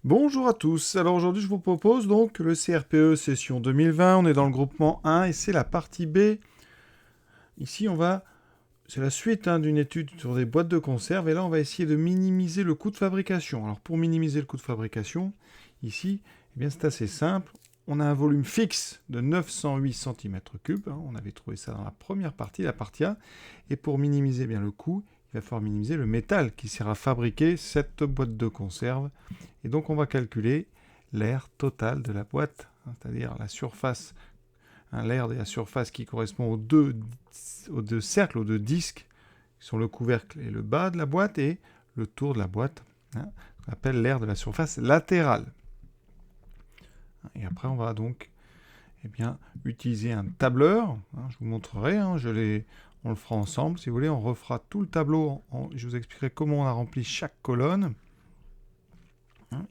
Bonjour à tous, alors aujourd'hui je vous propose donc le CRPE session 2020, on est dans le groupement 1 et c'est la partie B. Ici c'est la suite d'une étude sur des boîtes de conserve et là on va essayer de minimiser le coût de fabrication. Alors pour minimiser le coût de fabrication, ici c'est assez simple, on a un volume fixe de 908 cm3, on avait trouvé ça dans la première partie, la partie A, et pour minimiser le coût, il va falloir minimiser le métal qui sert à fabriquer cette boîte de conserve. Et donc on va calculer l'aire totale de la boîte, c'est-à-dire la surface, l'aire de la surface qui correspond aux deux cercles, aux deux disques, qui sont le couvercle et le bas de la boîte, et le tour de la boîte, qu'on appelle l'aire de la surface latérale. Et après on va donc utiliser un tableur, je vous montrerai, on le fera ensemble, si vous voulez, on refera tout le tableau, je vous expliquerai comment on a rempli chaque colonne,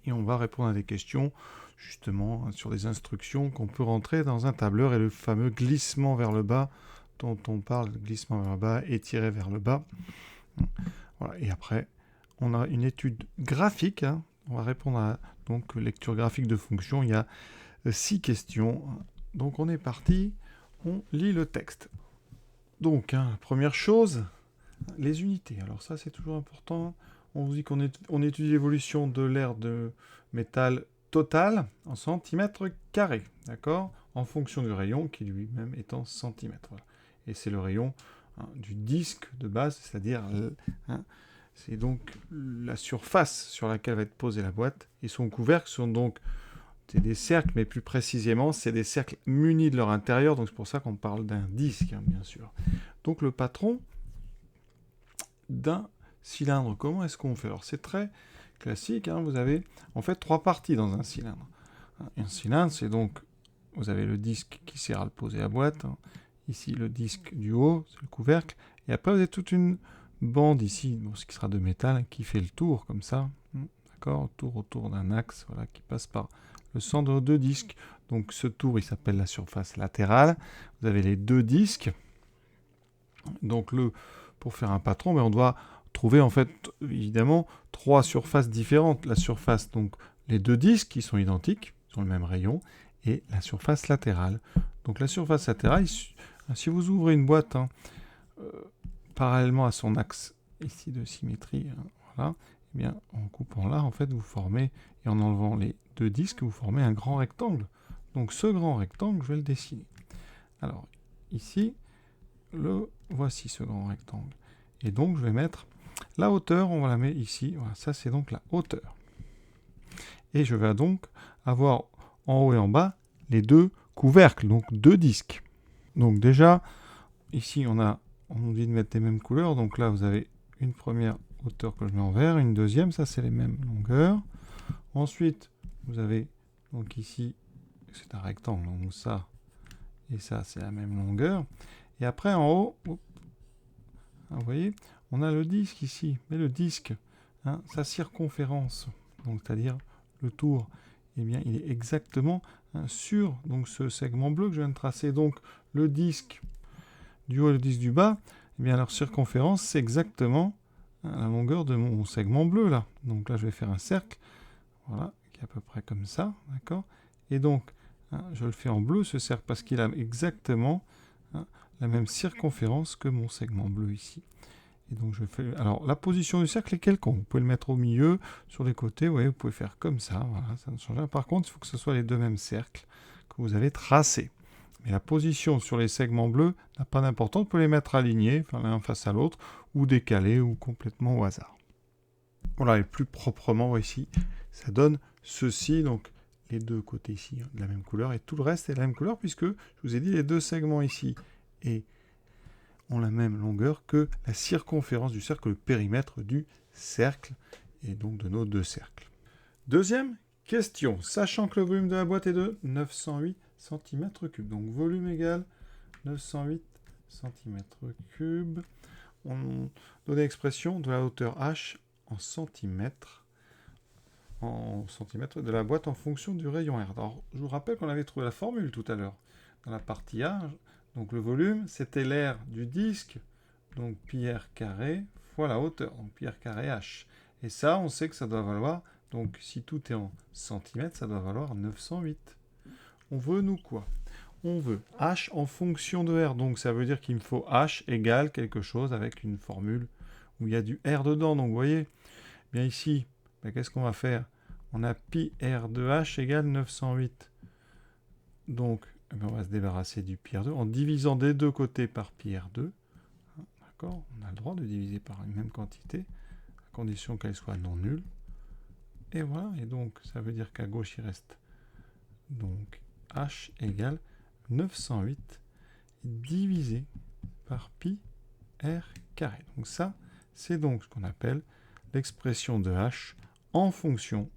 et on va répondre à des questions, justement, sur des instructions qu'on peut rentrer dans un tableur, et le fameux glissement vers le bas, dont on parle, glissement vers le bas, étiré vers le bas. Voilà. Et après, on a une étude graphique, on va répondre à donc lecture graphique de fonctions, il y a 6 questions. Donc on est parti, on lit le texte. Donc, la première chose, les unités. Alors ça, c'est toujours important. On vous dit qu'on étudie l'évolution de l'aire de métal total en centimètres carrés, d'accord, en fonction du rayon qui lui-même est en centimètres. Voilà. Et c'est le rayon du disque de base, c'est-à-dire c'est donc la surface sur laquelle va être posée la boîte, et son couvercle sont donc des cercles, mais plus précisément, c'est des cercles munis de leur intérieur, donc c'est pour ça qu'on parle d'un disque, bien sûr. Donc le patron d'un cylindre, comment est-ce qu'on fait? Alors c'est très classique, vous avez en fait 3 parties dans un cylindre. Un cylindre, c'est donc, vous avez le disque qui sert à le poser à boîte, ici le disque du haut, c'est le couvercle, et après vous avez toute une bande ici, ce qui sera de métal, qui fait le tour comme ça, d'accord, tour autour d'un axe, voilà, qui passe par le centre de 2 disques. Donc ce tour, il s'appelle la surface latérale. Vous avez les 2 disques. Donc pour faire un patron, on doit trouver en fait évidemment 3 surfaces différentes. La surface, donc les 2 disques qui sont identiques, sur le même rayon, et la surface latérale. Donc la surface latérale, si vous ouvrez une boîte parallèlement à son axe ici de symétrie, voilà, en coupant là, en fait, vous formez, et en enlevant les 2 disques, vous formez un grand rectangle. Donc ce grand rectangle, je vais le dessiner. Alors ici, voici ce grand rectangle. Et donc je vais mettre la hauteur, on va la mettre ici. Voilà, ça c'est donc la hauteur. Et je vais donc avoir en haut et en bas les 2 couvercles, donc 2 disques. Donc déjà, ici on nous dit de mettre les mêmes couleurs. Donc là vous avez une première hauteur que je mets en vert, une deuxième, ça c'est les mêmes longueurs. Ensuite, vous avez donc ici, c'est un rectangle, donc ça et ça c'est la même longueur. Et après en haut, vous voyez, on a le disque ici, mais le disque, sa circonférence, donc c'est-à-dire le tour, il est exactement sur donc, ce segment bleu que je viens de tracer. Donc le disque du haut et le disque du bas, leur circonférence, c'est exactement la longueur de mon segment bleu là. Donc là, je vais faire un cercle, voilà, qui est à peu près comme ça, d'accord. Et donc, je le fais en bleu ce cercle parce qu'il a exactement la même circonférence que mon segment bleu ici. Et donc je fais. Alors la position du cercle est quelconque. Vous pouvez le mettre au milieu, sur les côtés, vous pouvez faire comme ça, voilà, ça ne change rien. Par contre, il faut que ce soit les 2 mêmes cercles que vous avez tracés. Mais la position sur les segments bleus n'a pas d'importance. Vous pouvez les mettre alignés, l'un face à l'autre, ou décalés, ou complètement au hasard. Voilà, et plus proprement, ici, ça donne ceci, donc les 2 côtés ici de la même couleur, et tout le reste est de la même couleur, puisque je vous ai dit les 2 segments ici et ont la même longueur que la circonférence du cercle, le périmètre du cercle, et donc de nos 2 cercles. Deuxième question, sachant que le volume de la boîte est de 908 cm3, donc volume égal 908 cm3, on donne l'expression de la hauteur h en centimètres de la boîte en fonction du rayon R. Alors, je vous rappelle qu'on avait trouvé la formule tout à l'heure. Dans la partie A, donc le volume, c'était l'aire du disque, donc pi r carré fois la hauteur, donc pi r carré h. Et ça, on sait que ça doit valoir Donc, si tout est en centimètres, ça doit valoir 908. On veut, nous, quoi? On veut h en fonction de r. Donc, ça veut dire qu'il me faut h égale quelque chose avec une formule où il y a du r dedans. Donc, vous voyez, bien ici, ben, qu'est-ce qu'on va faire? On a pi r de h égale 908. Donc, eh bien, on va se débarrasser du pi r2 en divisant des deux côtés par pi r2. D'accord? On a le droit de diviser par une même quantité, à condition qu'elle soit non nulle. Et voilà, et donc ça veut dire qu'à gauche il reste donc h égale 908 divisé par pi r carré. Donc ça, c'est donc ce qu'on appelle l'expression de h en fonction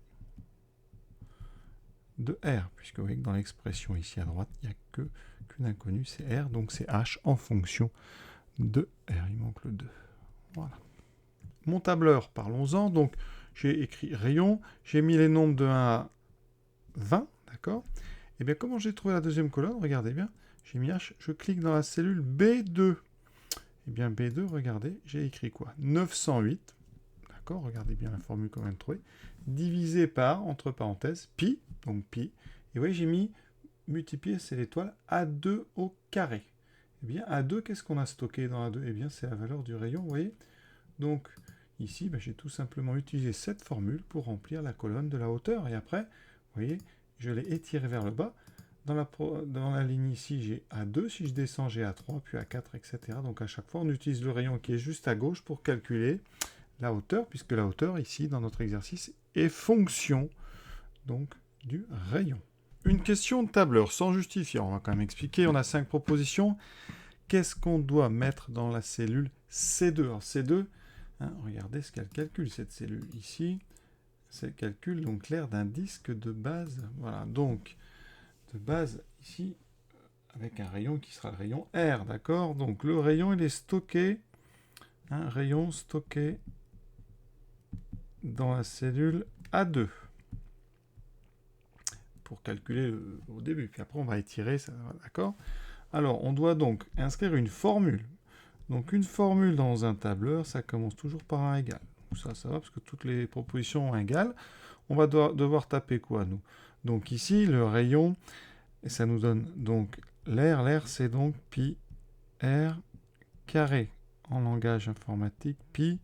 de r, puisque vous voyez que dans l'expression ici à droite, il n'y a qu'une inconnue, c'est r, donc c'est h en fonction de r. Il manque le 2. Voilà. Mon tableur, parlons-en. Donc, j'ai écrit rayon, j'ai mis les nombres de 1 à 20, d'accord? Et bien, comment j'ai trouvé la deuxième colonne? Regardez bien, j'ai mis H, je clique dans la cellule B2. Et bien, B2, regardez, j'ai écrit quoi? 908, d'accord? Regardez bien la formule qu'on vient de trouver, divisé par, entre parenthèses, pi, donc pi. Et vous voyez, j'ai mis multiplier, c'est l'étoile, A2 au carré. Eh bien, A2, qu'est-ce qu'on a stocké dans A2? Eh bien, c'est la valeur du rayon, vous voyez? Donc, ici, ben, j'ai tout simplement utilisé cette formule pour remplir la colonne de la hauteur. Et après, vous voyez, je l'ai étiré vers le bas. Dans la ligne ici, j'ai A2. Si je descends, j'ai A3, puis A4, etc. Donc, à chaque fois, on utilise le rayon qui est juste à gauche pour calculer la hauteur, puisque la hauteur, ici, dans notre exercice, est fonction donc, du rayon. Une question de tableur, sans justifier. On va quand même expliquer. On a 5 propositions. Qu'est-ce qu'on doit mettre dans la cellule C2? Alors, C2... regardez ce qu'elle calcule, cette cellule ici. Elle calcule donc l'air d'un disque de base. Voilà, donc de base ici, avec un rayon qui sera le rayon R, d'accord? Donc le rayon, il est stocké. Un rayon stocké dans la cellule A2. Pour calculer au début. Puis après, on va étirer, ça, d'accord? Alors, on doit donc inscrire une formule. Donc une formule dans un tableur, ça commence toujours par un égal. Donc ça va parce que toutes les propositions ont un égal. On va devoir taper quoi, nous? Donc ici, le rayon, et ça nous donne donc l'air. L'air, c'est donc pi r carré. En langage informatique, pi,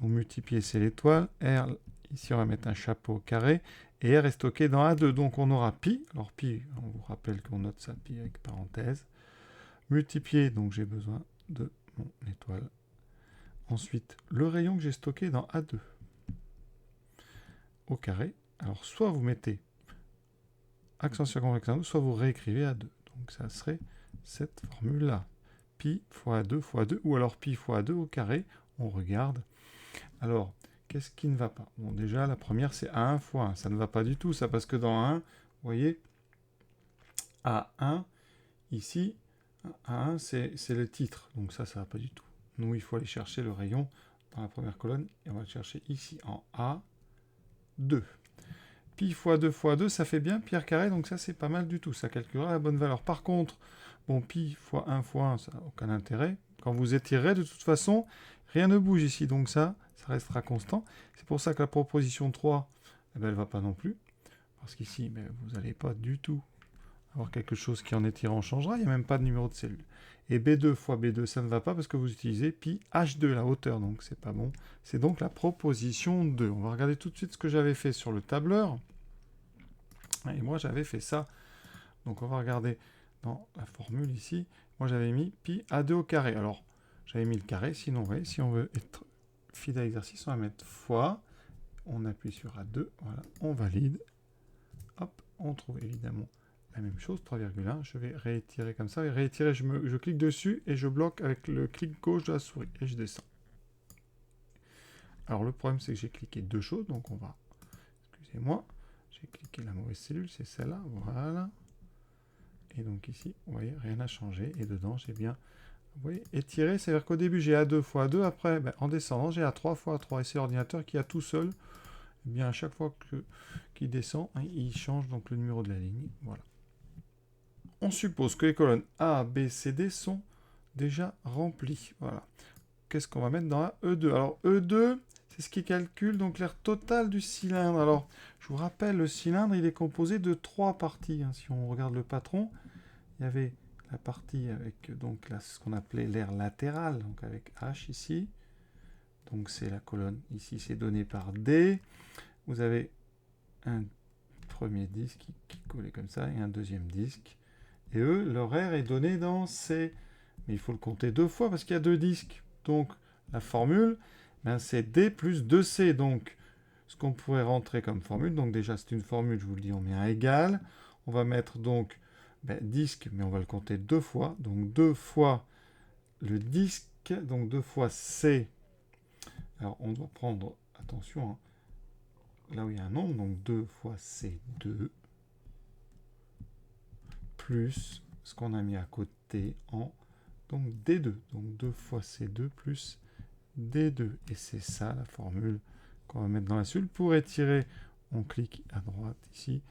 donc multiplier, c'est l'étoile. R, ici, on va mettre un chapeau carré. Et R est stocké dans A2. Donc on aura pi. Alors pi, on vous rappelle qu'on note ça pi avec parenthèse. Multiplier, donc j'ai besoin de mon étoile. Ensuite, le rayon que j'ai stocké dans A2 au carré. Alors, soit vous mettez accent circonflexe à 2, soit vous réécrivez A2. Donc, ça serait cette formule-là. Pi fois A2 fois A2, ou alors pi fois A2 au carré. On regarde. Alors, qu'est-ce qui ne va pas? Bon, déjà, la première, c'est A1 fois 1. Ça ne va pas du tout, ça, parce que dans 1, vous voyez, A1, ici, A1, c'est le titre. Donc ça ne va pas du tout. Nous, il faut aller chercher le rayon dans la première colonne, et on va le chercher ici, en A2. Pi fois 2 fois 2, ça fait bien pi r carré, donc ça, c'est pas mal du tout. Ça calculera la bonne valeur. Par contre, bon, pi fois 1 fois 1, ça n'a aucun intérêt. Quand vous étirez, de toute façon, rien ne bouge ici, donc ça restera constant. C'est pour ça que la proposition 3, eh ben, elle ne va pas non plus. Parce qu'ici, ben, vous n'allez pas du tout avoir quelque chose qui en étirant changera. Il n'y a même pas de numéro de cellule. Et B2 fois B2, ça ne va pas parce que vous utilisez pi H2, la hauteur, donc c'est pas bon. C'est donc la proposition 2. On va regarder tout de suite ce que j'avais fait sur le tableur. Et moi, j'avais fait ça. Donc on va regarder dans la formule ici. Moi, j'avais mis pi A2 au carré. Alors, j'avais mis le carré. Sinon, ouais, si on veut être fidèle à l'exercice, on va mettre fois. On appuie sur A2. Voilà, on valide. Hop, on trouve évidemment la même chose, 3,1. Je vais réétirer comme ça. Et réétirer, je clique dessus et je bloque avec le clic gauche de la souris. Et je descends. Alors, le problème, c'est que j'ai cliqué deux choses. Donc, on va... Excusez-moi. J'ai cliqué la mauvaise cellule. C'est celle-là. Voilà. Et donc ici, vous voyez, rien n'a changé. Et dedans, j'ai bien... Vous voyez, étirer, c'est-à-dire qu'au début, j'ai A2 fois A2. Après, ben, en descendant, j'ai A3 fois A3. Et c'est l'ordinateur qui a tout seul. Eh bien, à chaque fois qu'il descend, hein, il change donc le numéro de la ligne. Voilà. On suppose que les colonnes A, B, C, D sont déjà remplies. Voilà. qu'est-ce qu'on va mettre dans la E2? Alors, E2, c'est ce qui calcule donc l'air total du cylindre. Alors, je vous rappelle, le cylindre, il est composé de 3 parties. Hein. Si on regarde le patron, il y avait la partie avec donc là, ce qu'on appelait l'air latéral, donc avec H ici. Donc, c'est la colonne. Ici, c'est donné par D. Vous avez un premier disque qui collait comme ça et un deuxième disque. Et eux, leur air est donné dans C. Mais il faut le compter 2 fois parce qu'il y a 2 disques. Donc, la formule, ben, c'est D plus 2C. Donc, ce qu'on pourrait rentrer comme formule, donc déjà, c'est une formule, je vous le dis, on met un égal. On va mettre donc disque, mais on va le compter 2 fois. Donc, 2 fois le disque, donc 2 fois C. Alors, on doit prendre, attention, hein, là où il y a un nombre, donc 2 fois C2, plus ce qu'on a mis à côté en donc D2. Donc 2 fois C2 plus D2. Et c'est ça la formule qu'on va mettre dans la suite. Pour étirer, on clique à droite ici.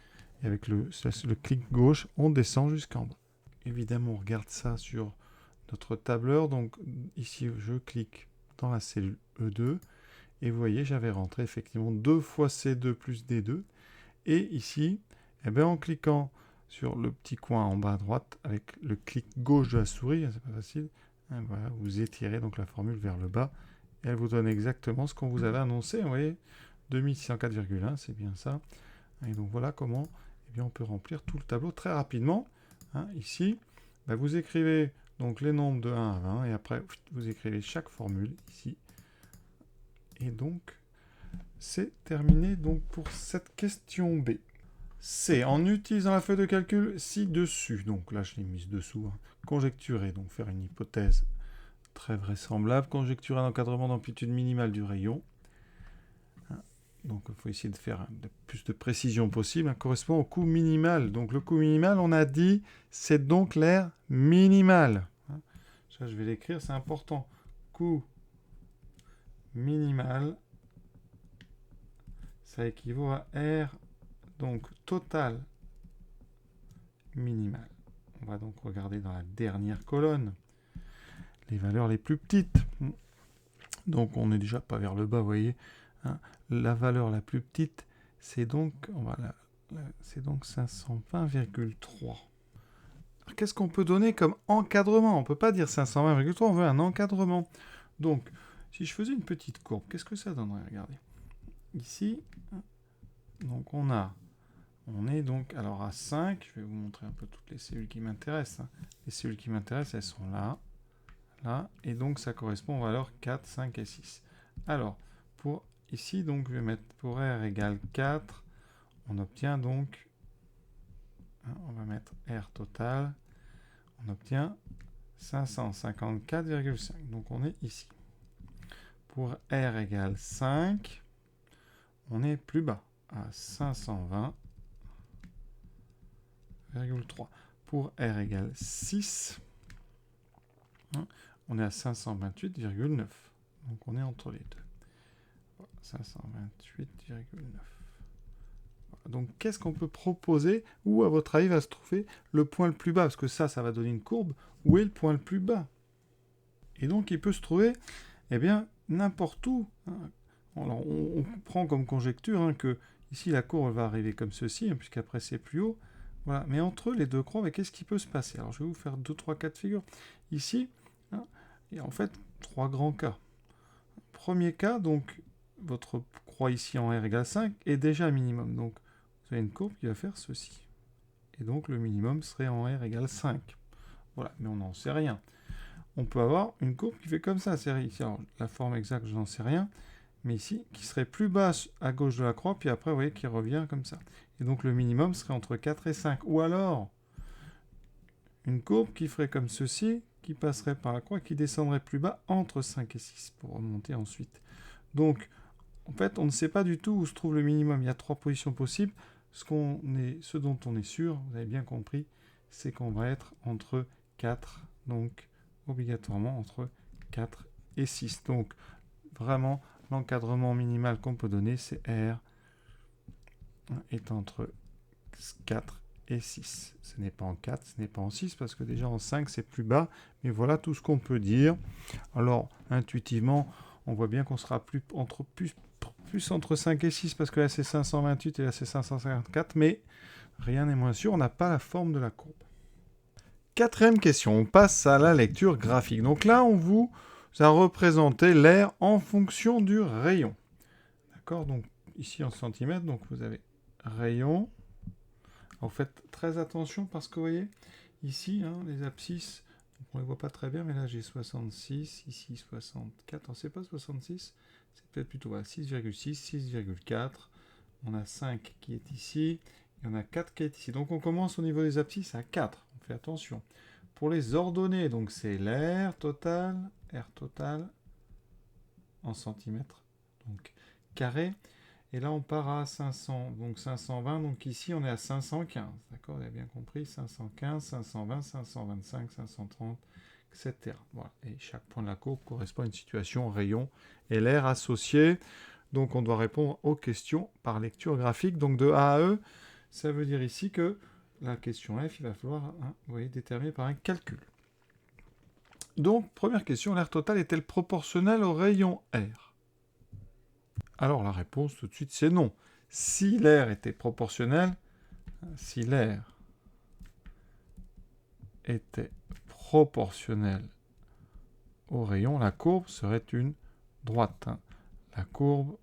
Et avec le clic gauche, on descend jusqu'en bas. Évidemment, on regarde ça sur notre tableur. Donc ici, je clique dans la cellule E2. Et vous voyez, j'avais rentré effectivement 2 fois C2 plus D2. Et ici, eh bien, en cliquant sur le petit coin en bas à droite, avec le clic gauche de la souris, c'est pas facile, hein, voilà, vous étirez donc la formule vers le bas, et elle vous donne exactement ce qu'on vous avait annoncé, vous voyez, 2604,1, c'est bien ça. Et donc voilà comment eh bien, on peut remplir tout le tableau très rapidement. Hein, ici, ben, vous écrivez donc les nombres de 1 à 20, et après, vous écrivez ci-chaque formule ici. Et donc, c'est terminé donc pour cette question B. C. En utilisant la feuille de calcul ci-dessus, donc là je l'ai mise dessous, hein, conjecturer, donc faire une hypothèse très vraisemblable, conjecturer un encadrement d'amplitude minimale du rayon. Hein, donc il faut essayer de faire le plus de précision possible, hein, correspond au coût minimal. Donc le coût minimal, on a dit, c'est donc l'air minimal. Hein, ça je vais l'écrire, c'est important. Coût minimal, ça équivaut à R, donc total minimal. On va donc regarder dans la dernière colonne les valeurs les plus petites. Donc on n'est déjà pas vers le bas, vous voyez. Hein. La valeur la plus petite, c'est donc, c'est donc 520,3. Qu'est-ce qu'on peut donner comme encadrement? On ne peut pas dire 520,3, on veut un encadrement. Donc, si je faisais une petite courbe, qu'est-ce que ça donnerait? Regardez. Ici, donc on est donc alors à 5. Je vais vous montrer un peu toutes les cellules qui m'intéressent. Hein. Les cellules qui m'intéressent, elles sont là, là, et donc ça correspond aux valeurs 4, 5 et 6. Alors, pour ici, donc je vais mettre pour R égale 4, on obtient donc, hein, on va mettre R total, on obtient 554,5. Donc on est ici. Pour R égale 5, on est plus bas, à 520,3. Pour R égale 6, hein, on est à 528,9. Donc on est entre les deux. 528,9. Donc qu'est-ce qu'on peut proposer? Où à votre avis va se trouver le point le plus bas? Parce que ça va donner une courbe. Où est le point le plus bas? Et donc il peut se trouver, eh bien, n'importe où. Hein. Alors, on prend comme conjecture hein, que ici la courbe va arriver comme ceci, hein, puisqu'après c'est plus haut. Voilà. Mais entre les deux croix, qu'est-ce qui peut se passer? Alors je vais vous faire 2, 3 cas de figure. Ici, hein, il y a en fait 3 grands cas. Premier cas, donc votre croix ici en R égale 5 est déjà minimum. Donc vous avez une courbe qui va faire ceci. Et donc le minimum serait en R égale 5. Voilà, mais on n'en sait rien. On peut avoir une courbe qui fait comme ça. Ici, alors, la forme exacte, je n'en sais rien. Mais ici, qui serait plus basse à gauche de la croix, puis après, vous voyez, qui revient comme ça. Et donc le minimum serait entre 4 et 5. Ou alors, une courbe qui ferait comme ceci, qui passerait par la croix, qui descendrait plus bas entre 5 et 6, pour remonter ensuite. Donc, en fait, on ne sait pas du tout où se trouve le minimum. Il y a 3 positions possibles. Ce dont on est sûr, vous avez bien compris, c'est qu'on va être entre 4, donc obligatoirement entre 4 et 6. Donc, vraiment, l'encadrement minimal qu'on peut donner, c'est R est entre 4 et 6. Ce n'est pas en 4, ce n'est pas en 6, parce que déjà en 5, c'est plus bas. Mais voilà tout ce qu'on peut dire. Alors, intuitivement, on voit bien qu'on sera plus entre 5 et 6, parce que là, c'est 528 et là, c'est 554. Mais rien n'est moins sûr, on n'a pas la forme de la courbe. Quatrième question, on passe à la lecture graphique. Donc là, on vous a représenté l'air en fonction du rayon. D'accord? Donc ici en centimètres, donc vous avez rayon. Alors, faites très attention parce que vous voyez, ici, les abscisses, on ne les voit pas très bien, mais là j'ai 66, ici 64, c'est pas 66, c'est peut-être plutôt 6,6, 6,4, on a 5 qui est ici, et on a 4 qui est ici. Donc on commence au niveau des abscisses à 4, on fait attention. Pour les ordonnées, donc c'est l'air total en centimètres, donc carré. Et là, on part à 500, donc 520. Donc ici, on est à 515. D'accord? Vous avez bien compris. 515, 520, 525, 530, etc. Voilà. Et chaque point de la courbe correspond à une situation, rayon et l'air associé. Donc, on doit répondre aux questions par lecture graphique. Donc, de A à E, ça veut dire ici que la question F, il va falloir, vous voyez, déterminer par un calcul. Donc, première question, l'air total est-elle proportionnel au rayon R? Alors la réponse tout de suite c'est non. Si l'air était proportionnel, si l'air était proportionnel au rayon, la courbe serait une droite. La courbe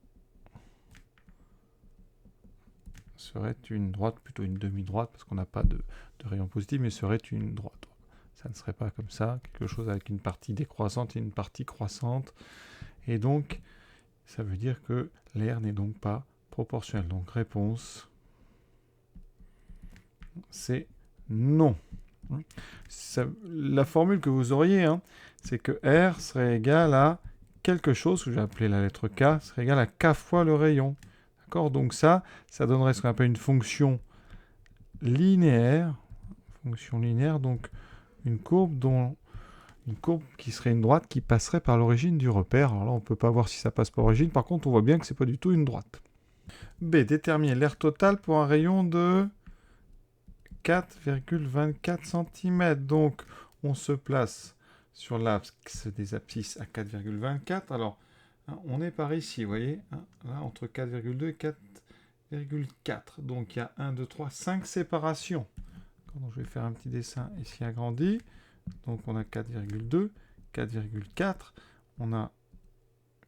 serait une droite, plutôt une demi-droite, parce qu'on n'a pas de rayon positif, mais serait une droite. Ça ne serait pas comme ça, quelque chose avec une partie décroissante et une partie croissante. Et donc, ça veut dire que l'air n'est donc pas proportionnel. Donc réponse, c'est non. La formule que vous auriez, c'est que R serait égal à quelque chose, que je vais appeler la lettre K, serait égal à K fois le rayon. D'accord? Donc ça donnerait ce qu'on appelle une fonction linéaire. Fonction linéaire, donc une courbe qui serait une droite qui passerait par l'origine du repère. Alors là, on ne peut pas voir si ça passe par l'origine. Par contre, on voit bien que ce n'est pas du tout une droite. B. Déterminer l'air total pour un rayon de 4,24 cm. Donc, on se place sur l'axe des abscisses à 4,24. Alors, on est par ici, vous voyez, là, entre 4,2 et 4,4. Donc, il y a 1, 2, 3, 5 séparations. Donc, je vais faire un petit dessin ici agrandi. Donc, on a 4,2, 4,4. On a,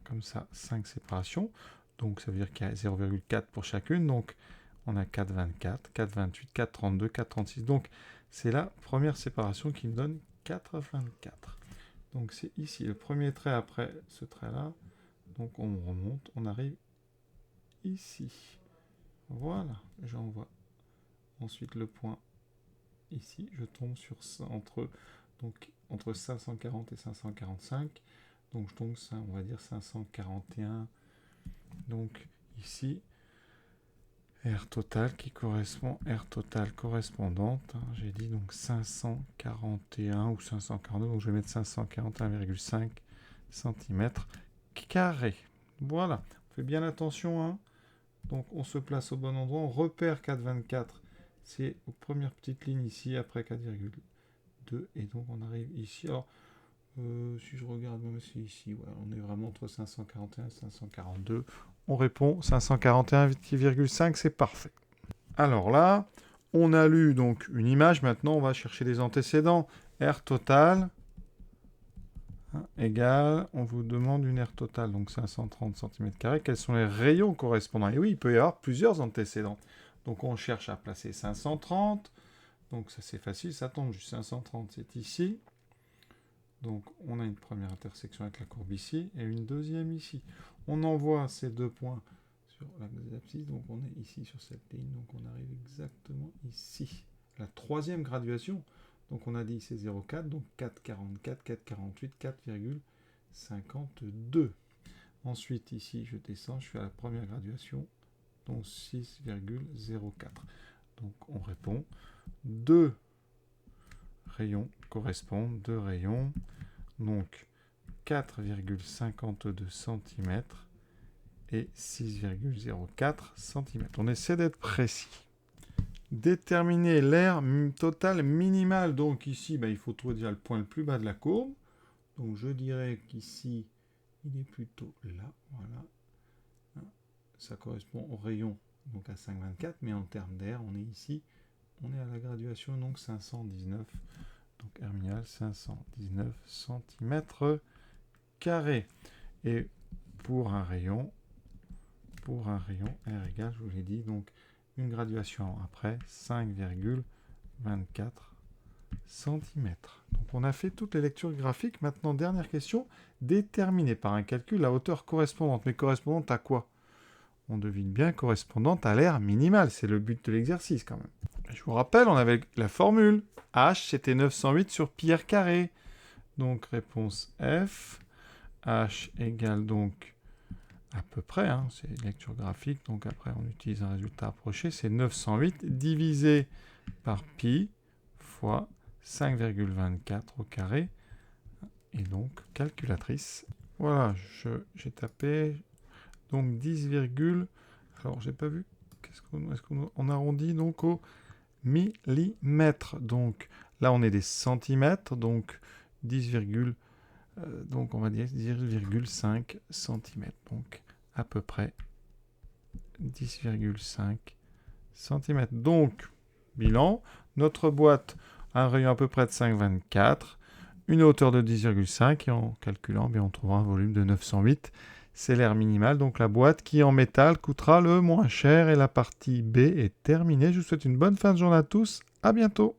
comme ça, 5 séparations. Donc, ça veut dire qu'il y a 0,4 pour chacune. Donc, on a 4,24, 4,28, 4,32, 4,36. Donc, c'est la première séparation qui me donne 4,24. Donc, c'est ici le premier trait après ce trait-là. Donc, on remonte, on arrive ici. Voilà, j'envoie ensuite le point ici. Je tombe sur entre 540 et 545. Donc, je tombe, on va dire 541. Donc, ici, R total qui correspond, R total correspondante, j'ai dit donc 541 ou 542, donc je vais mettre 541,5 cm². Voilà, on fait bien attention, donc on se place au bon endroit, on repère 4,24, c'est aux premières petites lignes ici, après 4,2, et donc on arrive ici. Alors, si je regarde même c'est ici, ouais, on est vraiment entre 541 et 542. On répond 541,5, c'est parfait. Alors là, on a lu donc une image. Maintenant, on va chercher les antécédents. R total égale, on vous demande une R totale, donc 530 cm². Quels sont les rayons correspondants? Et oui, il peut y avoir plusieurs antécédents. Donc on cherche à placer 530. Donc ça c'est facile, ça tombe juste 530, c'est ici. Donc on a une première intersection avec la courbe ici et une deuxième ici. On envoie ces deux points sur l'axe des abscisses, donc on est ici sur cette ligne, donc on arrive exactement ici. La troisième graduation, donc on a dit c'est 0,4, donc 4,44, 4,48, 4,52. Ensuite ici je descends, je suis à la première graduation, donc 6,04. Donc on répond 2 rayons correspondent, 2 rayons, donc 4,52 cm et 6,04 cm. On essaie d'être précis. déterminer l'aire totale minimale. Donc ici, il faut trouver déjà le point le plus bas de la courbe. Donc je dirais qu'ici, il est plutôt là. Voilà. Ça correspond au rayon, donc à 5,24. Mais en termes d'air, on est ici. On est à la graduation, donc 519. Donc R minimal, 519 cm². Et pour un rayon, R égale, je vous l'ai dit, donc une graduation après 5,24 cm. Donc on a fait toutes les lectures graphiques. Maintenant, dernière question. Déterminer par un calcul la hauteur correspondante. Mais correspondante à quoi? On devine bien correspondante à l'aire minimale. C'est le but de l'exercice quand même. Je vous rappelle, on avait la formule. H, c'était 908 sur pi r carré. Donc réponse F. H égale donc à peu près, c'est une lecture graphique, donc après on utilise un résultat approché, c'est 908 divisé par pi fois 5,24 au carré, et donc calculatrice. Voilà, j'ai tapé, donc 10, alors j'ai pas vu, est-ce qu'on arrondit donc au millimètre, donc là on est des centimètres, donc 10, donc on va dire 10,5 cm, donc à peu près 10,5 cm. Donc, bilan, notre boîte a un rayon à peu près de 5,24, une hauteur de 10,5, et en calculant, on trouvera un volume de 908. C'est l'aire minimale, donc la boîte qui en métal coûtera le moins cher, et la partie B est terminée. Je vous souhaite une bonne fin de journée à tous, à bientôt.